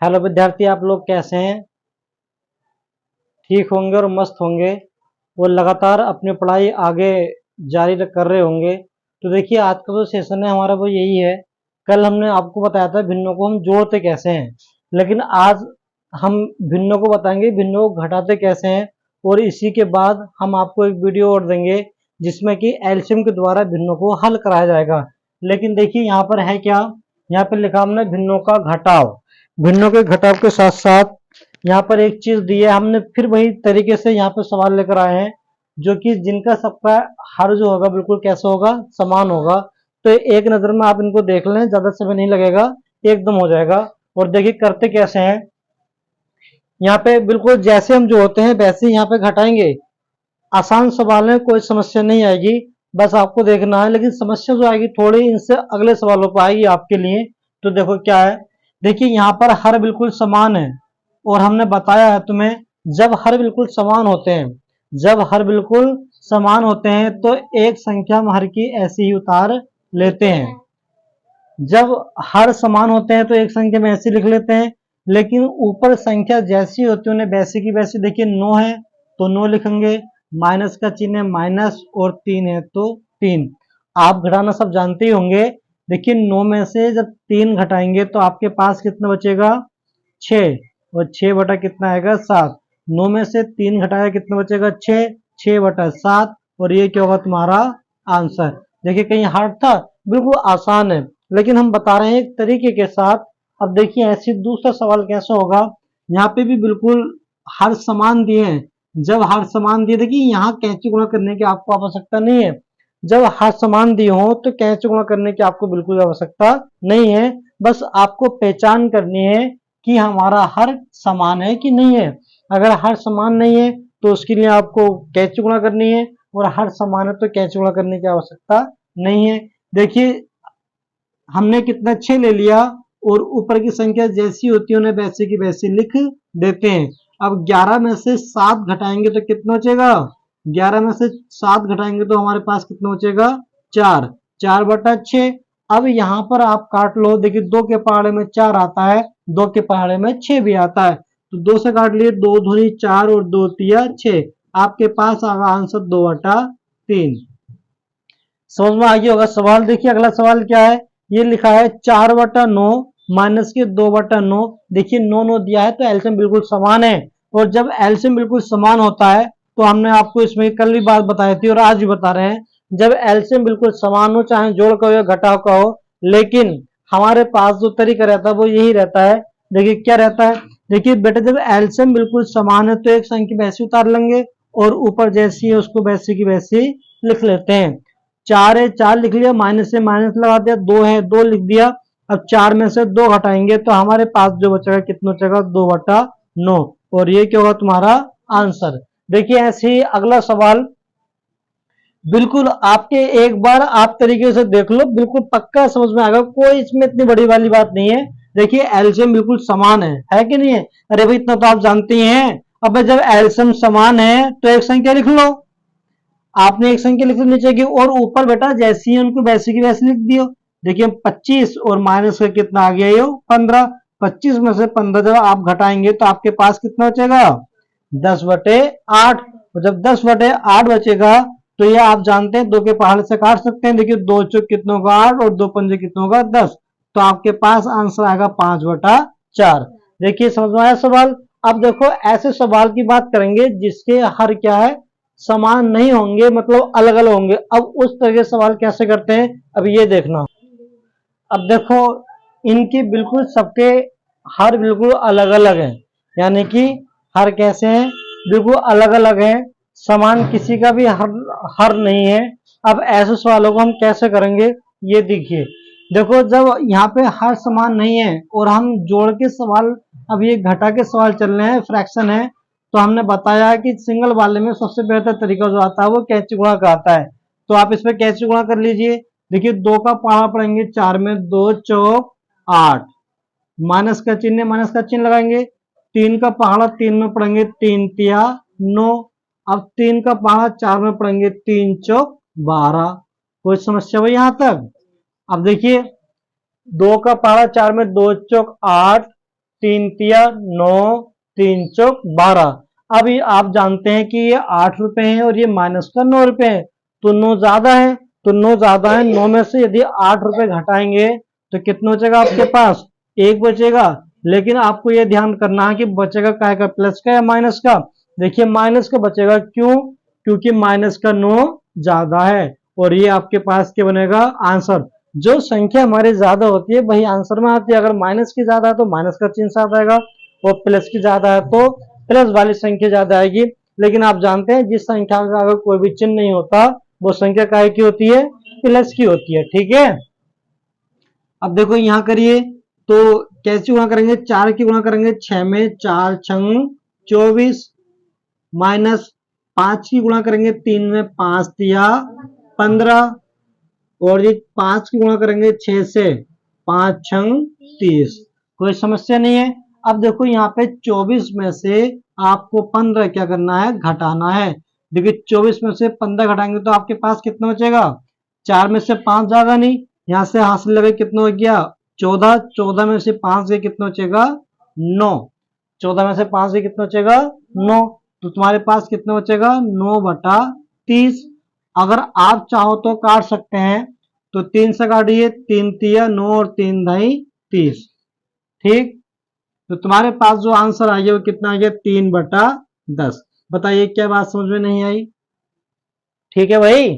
Hello विद्यार्थी, आप लोग कैसे हैं? ठीक होंगे और मस्त होंगे और लगातार अपनी पढ़ाई आगे जारी कर रहे होंगे। तो देखिए, आज का जो सेशन है हमारा वो यही है। कल हमने आपको बताया था भिन्नों को हम जोड़ते कैसे हैं, लेकिन आज हम भिन्नों को बताएंगे भिन्नों को घटाते कैसे हैं। और इसी के बाद हम आपको एक वीडियो और देंगे जिसमें कि एलसीएम के द्वारा भिन्नों को हल कराया जाएगा। लेकिन देखिए, यहाँ पर है क्या, यहाँ पर लिखा हमने भिन्नों का घटाव। भिन्नों के घटाव के साथ साथ यहाँ पर एक चीज दी है, हमने फिर वही तरीके से यहाँ पर सवाल लेकर आए हैं जो कि जिनका सबका हर जो होगा बिल्कुल कैसा होगा, समान होगा। तो एक नजर में आप इनको देख लें, ज्यादा समय नहीं लगेगा, एकदम हो जाएगा। और देखिए करते कैसे हैं, यहाँ पे बिल्कुल जैसे हम जो होते हैं वैसे ही यहाँ पे घटाएंगे। आसान सवाल है, कोई समस्या नहीं आएगी, बस आपको देखना है। लेकिन समस्या जो आएगी थोड़ी इनसे अगले सवालों पर आएगी आपके लिए। तो देखो क्या है, देखिए यहाँ पर हर बिल्कुल समान है और हमने बताया है तुम्हें, जब हर बिल्कुल समान होते हैं, जब हर बिल्कुल समान होते हैं तो एक संख्या हम हर की ऐसी ही उतार लेते हैं। जब हर समान होते हैं तो एक संख्या में ऐसी लिख लेते हैं, लेकिन ऊपर संख्या जैसी होती है उन्हें वैसी की वैसी। देखिए 9 है तो 9 लिखेंगे, माइनस का चिन्ह है माइनस, और 3 है तो 3। आप घटाना सब जानते ही होंगे। देखिए 9 में से जब 3 घटाएंगे तो आपके पास कितना बचेगा, 6, और 6 बटा कितना आएगा, 7। 9 में से 3 घटाया कितना बचेगा, 6, 6 बटा 7, और ये क्या होगा तुम्हारा आंसर। देखिए कहीं हार्ड था, बिल्कुल आसान है, लेकिन हम बता रहे हैं एक तरीके के साथ। अब देखिए ऐसे दूसरा सवाल कैसा होगा, यहाँ पे भी बिल्कुल हर समान दिए हैं। जब हर समान दिए, देखिए यहाँ कैंची गुणा करने की आपको आवश्यकता नहीं है। जब हर समान दिए हो तो कैंची गुणा करने की आपको बिल्कुल आवश्यकता नहीं है। बस आपको पहचान करनी है कि हमारा हर समान है कि नहीं है। अगर हर समान नहीं है तो उसके लिए आपको कैंची गुणा करनी है, और हर समान है तो कैंची गुणा करने की आवश्यकता नहीं है। देखिए हमने कितना 6 ले लिया, और ऊपर की संख्या जैसी होती है उन्हें वैसे की वैसी लिख देते हैं। अब 11 में से 7 घटाएंगे तो कितना बचेगा, 11 में से 7 घटाएंगे तो हमारे पास कितना बचेगा, 4, 4 बटा 6। अब यहाँ पर आप काट लो, देखिए 2 के पहाड़े में 4 आता है, 2 के पहाड़े में 6 भी आता है, तो 2 से काट लिए, 2 दूनी 4 और 2 तिया 6। आपके पास आगा आंसर 2 बटा 3। समझ में आ गया होगा सवाल। देखिए अगला सवाल क्या है, ये लिखा है 4 बटा 9 माइनस के 2 बटा 9। देखिए 9 9 दिया है तो एलसीएम बिल्कुल समान है, और जब एलसीएम बिल्कुल समान होता है तो हमने आपको इसमें कल भी बात बताई थी और आज भी बता रहे हैं, जब एलसीएम बिल्कुल समान हो, चाहे जोड़ का हो या घटाव का हो, लेकिन हमारे पास जो तरीका रहता है वो यही रहता है। देखिए क्या रहता है, देखिए बेटा जब एलसीएम बिल्कुल समान है तो एक संख्या वैसी उतार लेंगे, और ऊपर जैसी है उसको वैसी की वैसी लिख लेते हैं। 4 है 4 लिख लिया, माइनस से माइनस लगा दिया, 2 है 2 लिख दिया। अब 4 में से 2 घटाएंगे तो हमारे पास जो बचेगा कितना बचेगा, 2 बटा 9, और ये क्या होगा तुम्हारा आंसर। देखिए ऐसे ही अगला सवाल बिल्कुल आपके एक बार आप तरीके से देख लो, बिल्कुल पक्का समझ में आएगा, कोई इसमें इतनी बड़ी वाली बात नहीं है। देखिए एलसीएम बिल्कुल समान है कि नहीं है? अरे भाई इतना तो आप जानते ही हैं। अब जब एलसीएम समान है तो एक संख्या लिख लो, आपने एक संख्या लिख लो नीचे की, और ऊपर बेटा जैसी है उनको वैसी की वैसी लिख दियो। देखिए 25 और माइनस का कितना आ गया, ये 15। 25 में से 15 जब आप घटाएंगे तो आपके पास कितना बचेगा, 10 बटे 8। और जब 10 बटे 8 बचेगा तो ये आप जानते हैं 2 के पहाड़ से काट सकते हैं। देखिए 2 चौक कितनों का 8 और 2 पंजे कितनों का 10, तो आपके पास आंसर आएगा 5 बटा 4। देखिए समझ में आया सवाल। अब देखो ऐसे सवाल की बात करेंगे जिसके हर क्या है, समान नहीं होंगे, मतलब अलग अलग होंगे। अब उस तरह के सवाल कैसे करते हैं, अब ये देखना। अब देखो इनके बिल्कुल सबके हर बिल्कुल अलग अलग हैं, यानी कि हर कैसे हैं, बिल्कुल अलग अलग हैं, समान किसी का भी हर नहीं है। अब ऐसे सवालों को हम कैसे करेंगे, ये देखिए। देखो जब यहाँ पे हर समान नहीं है और हम जोड़ के सवाल, अब ये घटा के सवाल चल रहे हैं, फ्रैक्शन है, तो हमने बताया है कि सिंगल वाले में सबसे बेहतर तरीका जो आता है वो कैंची गुणा का आता है। तो आप इसमें कैंची गुणा कर लीजिए। देखिए 2 का पहाड़ा पड़ेंगे 4 में, 2 चौक 8, माइनस का चिन्ह माइनस का चिन्ह लगाएंगे। 3 का पहाड़ा 3 में पड़ेंगे, 3 तिया 9। अब 3 का पहाड़ा 4 में पड़ेंगे, 3 चौक 12। कोई समस्या हुई यहां तक? अब देखिए 2 का पहाड़ा 4 में, 2 चौक 8, तीन तिया 9, 3 चौक 12। अब ये आप जानते हैं कि ये 8 रुपए है और ये माइनस का 9 रुपए है, तो 9 ज्यादा है, तो 9 ज्यादा है। 9 में से यदि 8 रुपए घटाएंगे तो कितना बचेगा आपके पास? 1 बचेगा। लेकिन आपको ये ध्यान करना है कि बचेगा काय का, प्लस का या माइनस का? देखिए माइनस का बचेगा, क्यों? क्योंकि माइनस का 9 ज्यादा है। और ये आपके पास क्या बनेगा? आंसर। जो संख्या हमारी ज्यादा होती है वही आंसर में आती है। अगर माइनस की ज्यादा है तो माइनस का चिन्ह साथ आएगा, और प्लस की ज्यादा है तो प्लस वाली संख्या ज्यादा आएगी। लेकिन आप जानते हैं जिस संख्या का अगर कोई भी चिन्ह नहीं होता वो संख्या काय की होती है? प्लस की होती है। ठीक है, अब देखो यहां करिए तो कैसे गुणा करेंगे? 4 की गुणा करेंगे 6 में, 4 छंग 24, माइनस 5 की गुणा करेंगे 3 में, 5 तिया 15, और ये 5 की गुणा करेंगे 6 से, 5 छंग 30। कोई समस्या नहीं है। अब देखो यहाँ पे 24 में से आपको 15 क्या करना है? घटाना है। देखिए 24 में से 15 घटाएंगे तो आपके पास कितना बचेगा? 4 में से 5 जाएगा नहीं, यहाँ से हासिल लगे कितना हो गया? 14। 14 में से 5 गए कितना बचेगा? 9। 14 में से 5 गए कितना बचेगा? 9। तो तुम्हारे पास कितना बचेगा? 9/30। अगर आप चाहो तो काट सकते हैं, तो 3 से काटिए, 3 तिया 9 और 3 ढाई 30। ठीक, तो तुम्हारे पास जो आंसर आ गया वो कितना आ गया? 3/10। बताइए क्या बात समझ में नहीं आई? ठीक है भाई,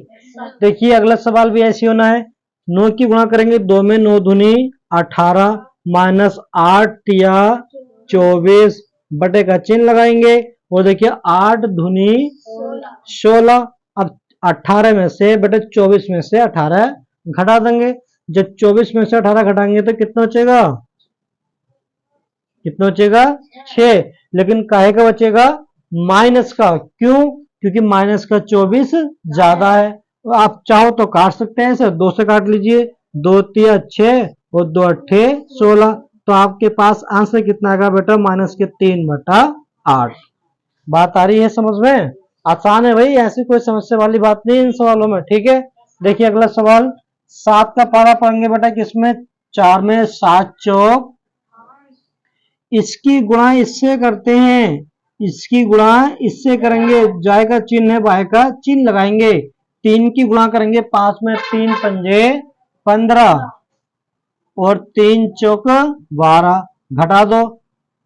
देखिए अगला सवाल भी ऐसे होना है। 9 की गुणा करेंगे 2 में, 9 दूनी 18, माइनस 8 तिया 24, बटे का चिन्ह लगाएंगे, और देखिए 8 दूनी 16। अब 18 में से बटे 24 में से 18 घटा देंगे। जब 24 में से 18 घटाएंगे तो कितना बचेगा? कितना बचेगा? 6। लेकिन काहे का बचेगा? माइनस का। क्यों? क्योंकि माइनस का 24 ज्यादा है। आप चाहो तो काट सकते हैं, इसे 2 से काट लीजिए, 2 तिया 6 और 2 अट्ठे 16। तो आपके पास आंसर कितना आएगा बेटा? माइनस के 3/8। बात आ रही है समझ में? आसान है भाई, ऐसी कोई समस्या वाली बात नहीं इन सवालों में। ठीक है, देखिए अगला सवाल 7 का पारा पढ़ेंगे बेटा किसमें? 4 में। 7 चौक, इसकी गुणा इससे करते हैं, इसकी गुणा इससे करेंगे, जाय का चिन्ह है, बाय का चिन्ह लगाएंगे। 3 की गुणा करेंगे 5 में, 3 पंजे 15 और 3 चौक 12। घटा दो,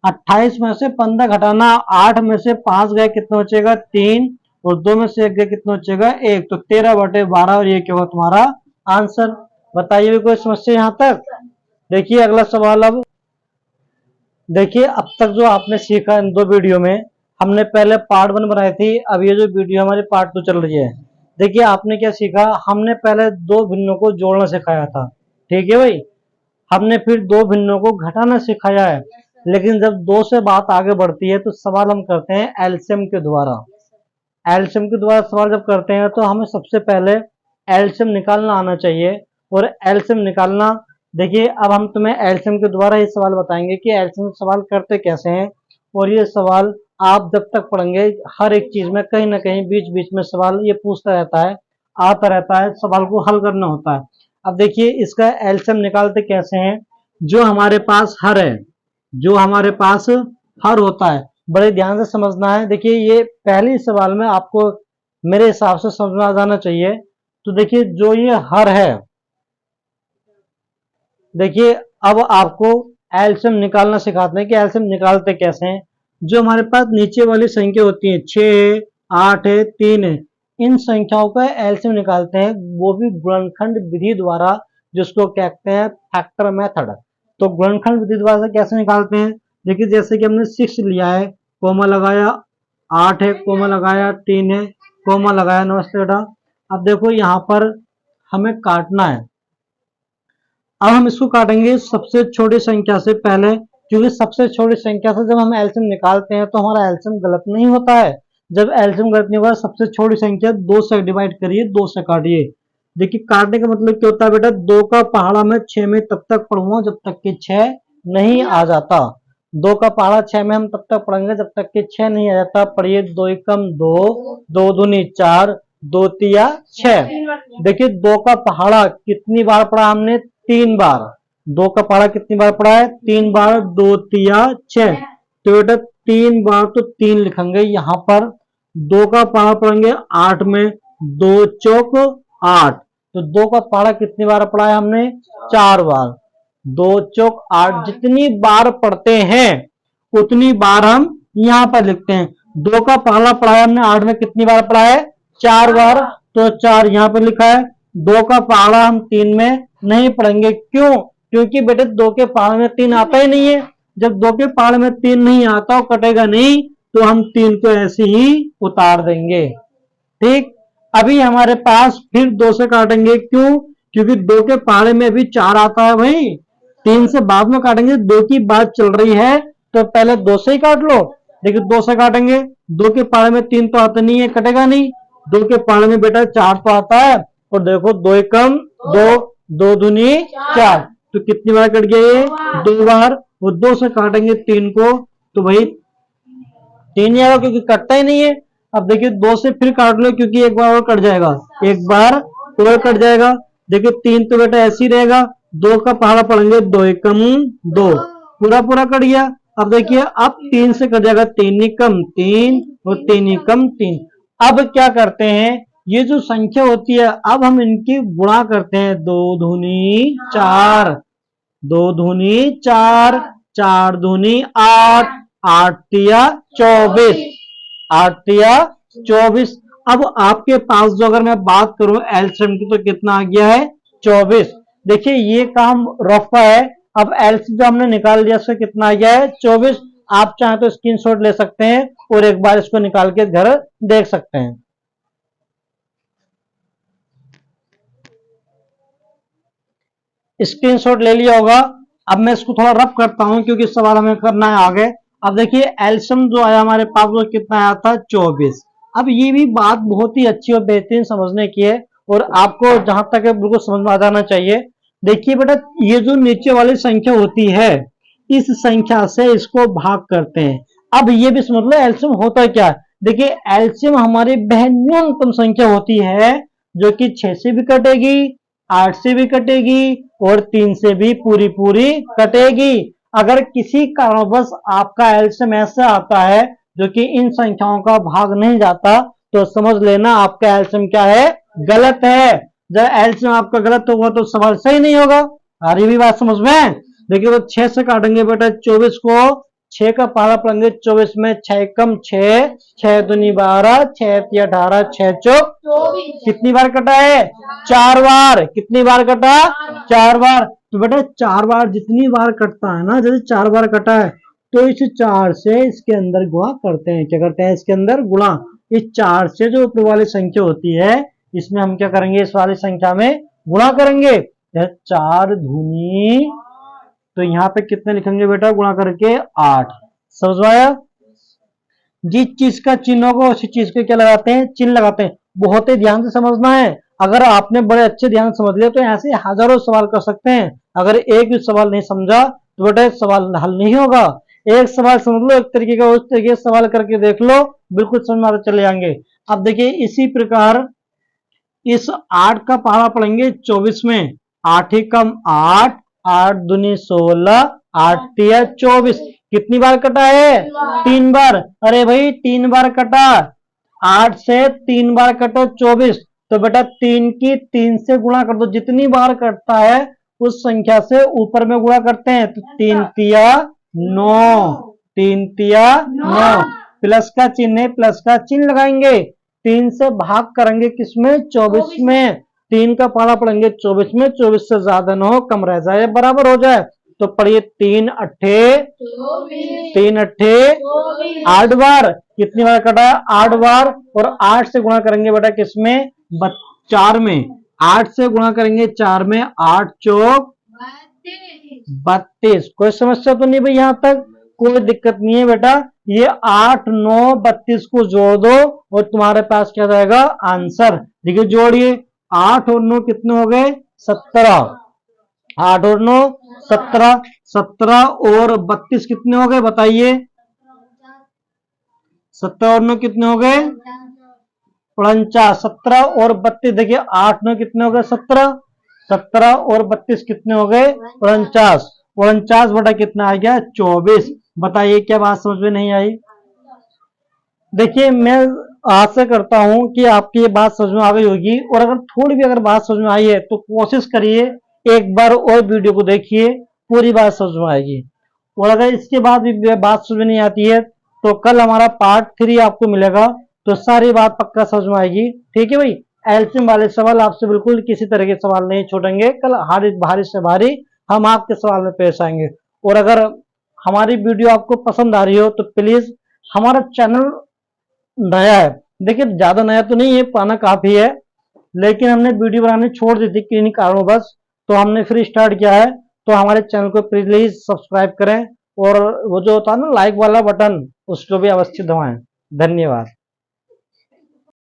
28 में से 15 घटाना, 8 में से 5 गए कितना बचेगा? 3, और 2 में से 1 गए कितना बचेगा? 1। तो 13/12, और ये क्या होगा तुम्हारा आंसर? बताइए कोई समस्या यहाँ तक? देखिए अगला सवाल। अब देखिए अब तक जो आपने सीखा इन 2 वीडियो में, हमने पहले पार्ट 1 बनाई थी, अब ये जो वीडियो हमारी पार्ट 2 चल रही है। देखिए आपने क्या सीखा? हमने पहले 2 भिन्नों को जोड़ना सिखाया था, ठीक है भाई। हमने फिर 2 भिन्नों को घटाना सिखाया है। लेकिन जब 2 से बात आगे बढ़ती है तो सवाल हम करते हैं एलसीएम के द्वारा। एलसीएम के द्वारा सवाल जब करते हैं तो हमें सबसे पहले एलसीएम निकालना आना चाहिए। और एलसीएम निकालना, देखिए अब हम तुम्हें एलसीएम के द्वारा ये सवाल बताएंगे कि एलसीएम सवाल करते कैसे हैं। और ये सवाल आप जब तक पढ़ेंगे हर एक चीज में कहीं ना कहीं बीच बीच में सवाल ये पूछता रहता है, आता रहता है, सवाल को हल करना होता है। अब देखिए इसका एलसीएम निकालते कैसे हैं। जो हमारे पास हर है, जो हमारे पास हर होता है, बड़े ध्यान से समझना है। देखिए ये पहले सवाल में आपको मेरे हिसाब से समझ में आ जाना चाहिए। तो देखिए जो ये हर है, देखिए अब आपको एलसीएम निकालना सिखाते हैं कि एलसीएम निकालते कैसे हैं। जो हमारे पास नीचे वाली संख्या होती है 6, 8 है, 3 है, इन संख्याओं का एलसीएम निकालते हैं, वो भी गुणनखंड विधि द्वारा, जिसको कहते हैं फैक्टर मेथड। तो गुणनखंड विधि द्वारा से कैसे निकालते हैं? देखिए जैसे कि हमने 6 लिया है, कोमा लगाया, 8 है, कोमा लगाया, 3 है, कोमा लगाया। नमस्ते बेटा। अब देखो यहाँ पर हमें काटना है। अब हम इसको काटेंगे सबसे छोटी संख्या से पहले, क्योंकि सबसे छोटी संख्या से जब हम एलसीएम निकालते हैं तो हमारा एलसीएम गलत नहीं होता है। जब एलसीएम गलत नहीं होगा, सबसे छोटी संख्या 2 से डिवाइड करिए, 2 से काटिए। देखिए काटने का मतलब क्या होता है बेटा? 2 का पहाड़ा मैं 6 में तब तक पढ़ूंगा जब तक कि 6 नहीं आ जाता। 2 का पहाड़ा 6 में हम तब तक पढ़ेंगे जब तक कि 6 नहीं आ जाता। पढ़िए, 2 एकम 2, 2 दूनी 4, 2 तिया 6। देखिए 2 का पहाड़ा कितनी बार पढ़ा हमने? 3 बार। दो का पहाड़ा कितनी बार पड़ा है? 3 बार, 2 तिया 6। तो बेटा 3 बार तो 3 लिखेंगे यहाँ पर। 2 का पहाड़ा पढ़ेंगे 8 में, 2 चौक 8। तो 2 का पहाड़ा कितनी बार पढ़ा है हमने? 4 बार। 2 चौक 8 जितनी बार पढ़ते हैं उतनी बार हम यहाँ पर लिखते हैं। 2 का पहाड़ा पढ़ा है हमने 8 में, कितनी बार पढ़ा है? 4 बार। तो 4 यहाँ पर लिखा है। 2 का पहाड़ा हम 3 में नहीं पढ़ेंगे, क्यों? क्योंकि बेटे 2 के पहाड़े में 3 आता ही नहीं है। जब 2 के पहाड़े में 3 नहीं आता और कटेगा नहीं, तो हम 3 को ऐसे ही उतार देंगे। ठीक, अभी हमारे पास फिर 2 से काटेंगे, क्यों? क्योंकि 2 के पहाड़े में भी 4 आता है भाई। 3 से बाद में काटेंगे, 2 की बात चल रही है तो पहले 2 से ही काट लो। देखिए 2 से काटेंगे, 2 के पहाड़े में 3 तो आता नहीं है, कटेगा नहीं। 2 के पहाड़े में बेटा 4 तो आता है, और देखो 2 एकम 2, 2 दूनी 4। तो कितनी बार कट गया ये? 2 बार। वो 2 से काटेंगे 3 को, तो भाई 3 ही आएगा क्योंकि कटता ही नहीं है। अब देखिए 2 से फिर काट लो, क्योंकि एक बार और कट जाएगा, एक बार और कट जाएगा। देखिए 3 तो बेटा ऐसे ही रहेगा। 2 का पहाड़ा पढ़ेंगे 2 एकम 2, पूरा पूरा कट गया। अब देखिए अब 3 से कट जाएगा, 3 एकम 3 और 3 एकम 3। अब क्या करते हैं, ये जो संख्या होती है अब हम इनकी गुणा करते हैं। 2 दूनी 4, 2 दूनी 4, 4 दूनी 8, 8 तिया 24, 8 तिया 24। अब आपके पास जो अगर मैं बात करूं एलसीएम की, तो कितना आ गया है? 24। देखिए ये काम रफ है। अब एलसीएम जो हमने निकाल लिया उसका कितना आ गया है? 24। आप चाहे तो स्क्रीनशॉट ले सकते हैं और एक बार इसको निकाल के घर देख सकते हैं। स्क्रीनशॉट ले लिया होगा। अब मैं इसको थोड़ा रफ करता हूं क्योंकि सवाल हमें करना है आगे। अब देखिए एलसीएम जो आया हमारे पास वो कितना आया था? 24। अब ये भी बात बहुत ही अच्छी और बेहतरीन समझने की है, और आपको जहां तक है बिल्कुल समझ में आ जाना चाहिए। देखिए बेटा ये जो नीचे वाली संख्या होती है, इस संख्या से इसको भाग करते हैं। अब ये भी समझ लो एलसीएम होता क्या है। देखिए एलसीएम हमारी वह न्यूनतम संख्या होती है जो कि 6 से भी कटेगी, 8 से भी कटेगी और 3 से भी पूरी पूरी कटेगी। अगर किसी कारणवश आपका एलसीएम ऐसा आता है जो कि इन संख्याओं का भाग नहीं जाता, तो समझ लेना आपका एलसीएम क्या है? गलत है। जब एलसीएम आपका गलत होगा तो सवाल सही नहीं होगा। आ रही भी बात समझ में? देखिए वो 6 से काटेंगे बेटा 24 को। 6 का पहाड़ा पढ़ेंगे 24 में, 6 एकम 6, 6 दूनी 12, 6 तिया 18, 6 चौक 24। कितनी बार कटा है? 4 बार। कितनी बार कटा? 4 बार। तो बेटा 4 बार जितनी बार कटता है ना, जैसे 4 बार कटा है तो इस 4 से इसके अंदर गुणा करते हैं। क्या करते हैं? इसके अंदर गुणा। इस 4 से जो ऊपर वाली संख्या होती है इसमें हम क्या करेंगे? इस वाली संख्या में गुणा करेंगे। 4 दूनी, तो यहाँ पे कितने लिखेंगे बेटा गुणा करके? 8। समझ आया? जिस चीज का चिन्ह होगा उसी चीज को क्या लगाते हैं? चिन्ह लगाते हैं। बहुत ही ध्यान से समझना है। अगर आपने बड़े अच्छे ध्यान समझ लिया तो ऐसे हजारों सवाल कर सकते हैं। अगर एक भी सवाल नहीं समझा तो बेटा सवाल हल नहीं होगा। एक सवाल समझ लो, एक तरीके का उस तरीके से सवाल करके देख लो, बिल्कुल समझ में चले जाएंगे। अब देखिए इसी प्रकार इस 8 का पहाड़ा पढ़ेंगे 24 में। 8 एकम 8, 8 दूनी 16, 8 तिया 24। कितनी बार कटा है? 3 बार। अरे भाई 3 बार कटा। 8 से 3 बार कटो 24, तो बेटा 3 की 3 से गुणा कर दो। जितनी बार कटता है उस संख्या से ऊपर में गुणा करते हैं। तो 3 तिया 9, 3 तिया 9। प्लस का चिन्ह है, प्लस का चिन्ह लगाएंगे। 3 से भाग करेंगे किसमें? 24 में। 3 का पहाड़ा पढ़ेंगे 24 में। 24 से ज्यादा न हो, कम रह जाए, बराबर हो जाए। तो पढ़िए 3 अट्ठे 8 बार। कितनी बार कटा? 8 बार। और 8 से गुणा करेंगे बेटा किसमें? 4 में। 8 से गुणा करेंगे 4 में। 8 चौक 32। कोई समस्या तो नहीं भाई? यहां तक कोई दिक्कत नहीं है बेटा। ये 8, 9, 32 को जोड़ दो और तुम्हारे पास क्या जाएगा? आंसर। देखिए जोड़िए, 8 और 9 कितने हो गए? 17। 8 और 9 17। 17 और 32 कितने हो गए? बताइए। 17 और 9 कितने हो गए? 49। 17 और 32। देखिए 8, 9 कितने हो गए? 17। 17 और 32 कितने हो गए? 49। 49 बटा कितना आ गया? 24। बताइए क्या बात समझ में नहीं आई? देखिए मैं आशा करता हूं कि आपकी ये बात समझ में आ गई होगी, और अगर थोड़ी भी अगर बात समझ में आई है तो कोशिश करिए एक बार और वीडियो को देखिए, पूरी बात समझ में आएगी। और अगर इसके बाद भी बात समझ में नहीं आती है तो कल हमारा पार्ट 3 आपको मिलेगा, तो सारी बात पक्का समझ में आएगी। ठीक है भाई, एलसीएम वाले सवाल आपसे बिल्कुल किसी तरह के सवाल नहीं छूटेंगे। कल हारी भारी से भारी हम आपके सवाल में पेश आएंगे। और अगर हमारी वीडियो आपको पसंद आ रही हो तो प्लीज, हमारा चैनल नया है, देखिए ज्यादा नया तो नहीं है, पुराना काफी है, लेकिन हमने वीडियो बनाने छोड़ दी थी किन्हीं कारणों बस, तो हमने फिर स्टार्ट किया है। तो हमारे चैनल को प्लीज सब्सक्राइब करें, और वो जो होता है ना लाइक वाला बटन, उसको भी अवश्य दबाएं। धन्यवाद।